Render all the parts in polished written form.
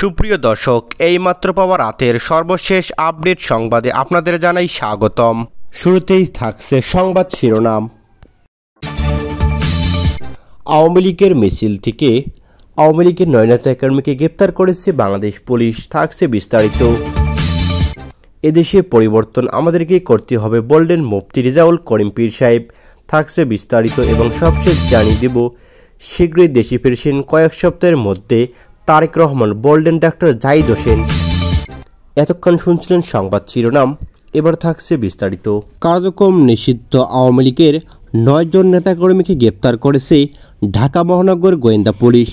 সুপ্রিয় দর্শক, এইমাত্র পাওয়া রাতের সর্বশেষ আপডেট সংবাদে আপনাদের জানাই স্বাগতম। শুরুতেই থাকছে সংবাদ শিরোনাম। আওয়ামী লীগের মিছিল থেকে আওয়ামী লীগের 9 নেতাকর্মীকে গ্রেপ্তার করেছে বাংলাদেশ পুলিশ। থাকছে বিস্তারিত। এদেশে পরিবর্তন আমাদেরকে করতে হবে বললেন মুফতি রেজাউল করিম পীর সাহেব। থাকছে বিস্তারিত এবং সবশেষ জানিয়ে দেব শীঘ্রই দেশে ফিরছেন কয়েক সপ্তাহের মধ্যে তারেক রহমান বললেন ডাক্তার জাহিদ হোসেন। এতক্ষণ শুনছিলেন সংবাদ শিরোনাম, এবার থাকছে বিস্তারিত। কার্যক্রম নিষিদ্ধ আওয়ামী লীগের 9 জন নেতাকর্মীকে গ্রেপ্তার করেছে ঢাকা মহানগর গোয়েন্দা পুলিশ।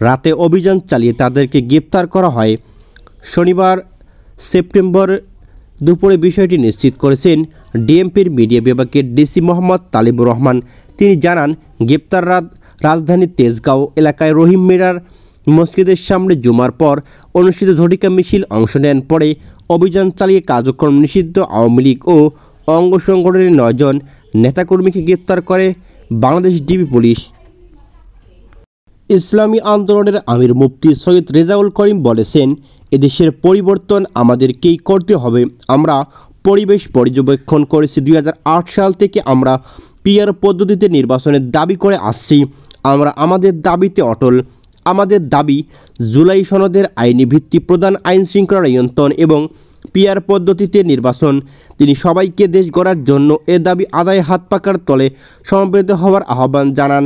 রাতে অভিযান চালিয়ে তাদেরকে গ্রেপ্তার করা হয়। শনিবার সেপ্টেম্বর দুপুরে বিষয়টি নিশ্চিত করেছেন ডিএমপির মিডিয়া বিভাগের ডিসি মোহাম্মদ তালিবুর রহমান। তিনি জানান, গ্রেপ্তার রাজধানীর তেজগাঁও এলাকায় রহিম মিরার মসজিদের সামনে জুমার পর অনুষ্ঠিত ঝটিকা মিছিল অংশ নেন। পরে অভিযান চালিয়ে কার্যক্রম নিষিদ্ধ আওয়ামী লীগ ও অঙ্গ সংগঠনের 9 জন নেতাকর্মীকে গ্রেপ্তার করে বাংলাদেশ ডিবি পুলিশ। ইসলামী আন্দোলনের আমির মুফতি সৈয়দ রেজাউল করিম বলেছেন, এদেশের পরিবর্তন আমাদেরকেই করতে হবে। আমরা পরিবেশ পর্যবেক্ষণ করেছি। 2008 সাল থেকে আমরা পিআর পদ্ধতিতে নির্বাচনের দাবি করে আসছি। আমরা আমাদের দাবিতে অটল। আমাদের দাবি জুলাই সনদের আইনি ভিত্তি প্রদান, আইন শৃঙ্খলা নিয়ন্ত্রণ এবং পিআর পদ্ধতিতে নির্বাচন। তিনি সবাইকে দেশ গড়ার জন্য এ দাবি আদায়ে হাত পাকার তলে সমবেত হওয়ার আহ্বান জানান।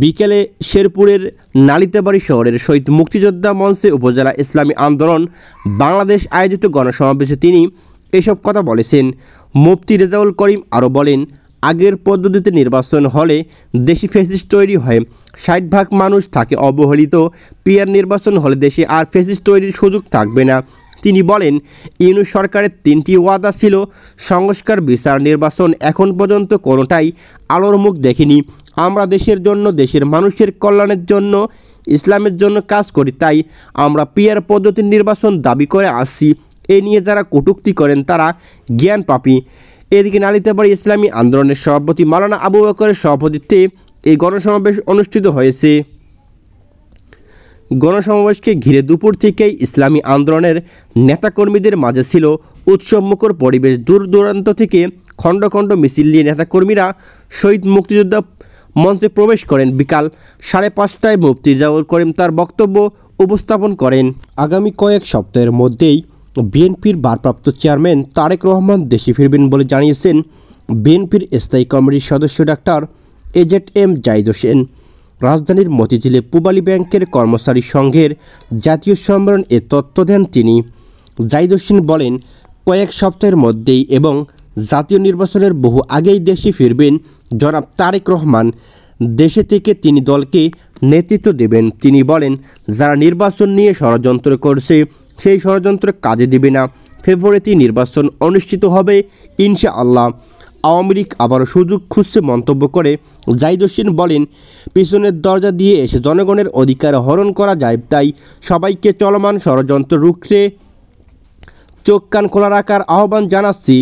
বিকেলে শেরপুরের নালিতাবাড়ী শহরের শহীদ মুক্তিযোদ্ধা মঞ্চে উপজেলা ইসলামী আন্দোলন বাংলাদেশ আয়োজিত গণসমাবেশে তিনি এসব কথা বলেছেন। মুফতি রেজাউল করিম আরও বলেন, আগের পদ্ধতিতে নির্বাচন হলে দেশে ফ্যাসিস্ট তৈরি হয়, 60% মানুষ থাকে অবহেলিত। পিআর নির্বাচন হলে দেশে আর ফ্যাসিস্ট তৈরির সুযোগ থাকবে না। তিনি বলেন, ইউনূস সরকারের 3টি ওয়াদা ছিল সংস্কার, বিচার, নির্বাচন। এখন পর্যন্ত কোনোটাই আলোর মুখ দেখেনি। আমরা দেশের জন্য, দেশের মানুষের কল্যাণের জন্য, ইসলামের জন্য কাজ করি। তাই আমরা পিআর পদ্ধতির নির্বাচন দাবি করে আসছি। এ নিয়ে যারা কটূক্তি করেন তারা জ্ঞান পাপী। এদিকে নালিতাবাড়ী ইসলামী আন্দোলনের সভাপতি মাওলানা আবু বকরের সভাপতিত্বে এই গণসমাবেশ অনুষ্ঠিত হয়েছে। গণসমাবেশকে ঘিরে দুপুর থেকেই ইসলামী আন্দোলনের নেতাকর্মীদের মাঝে ছিল উৎসবমুখর পরিবেশ। দূর দূরান্ত থেকে খণ্ড খণ্ড মিছিল নিয়ে নেতাকর্মীরা শহীদ মুক্তিযোদ্ধা মঞ্চে প্রবেশ করেন। বিকাল 5:30টায় মুফতি রেজাউল করিম তার বক্তব্য উপস্থাপন করেন। আগামী কয়েক সপ্তাহের মধ্যেই বিএনপির ভারপ্রাপ্ত চেয়ারম্যান তারেক রহমান দেশে ফিরবেন বলে জানিয়েছেন বিএনপির স্থায়ী কমিটির সদস্য ডাক্তার এজেড জাহিদ হোসেন। রাজধানীর মতিঝিলে পূবালী ব্যাংকের কর্মচারী সংঘের জাতীয় সম্মেলন এ তথ্য দেন তিনি। জাহিদ হোসেন বলেন, কয়েক সপ্তাহের মধ্যেই এবং জাতীয় নির্বাচনের বহু আগেই দেশে ফিরবেন জনাব তারেক রহমান। দেশে থেকে তিনি দলকে নেতৃত্ব দেবেন। তিনি বলেন, যারা নির্বাচন নিয়ে ষড়যন্ত্র করছে সেই ষড়যন্ত্র কাজে দেবে না। ফেব্রুয়ারিতে নির্বাচন অনুষ্ঠিত হবে ইনশাআল্লাহ। আওয়ামী লীগ আবারও সুযোগ খুঁজছে মন্তব্য করে জাহিদ হোসেন বলেন, পিছনের দরজা দিয়ে এসে জনগণের অধিকার হরণ করা যায়। তাই সবাইকে চলমান ষড়যন্ত্র রুখতে চোখ কান খোলা রাখার আহ্বান জানাচ্ছি।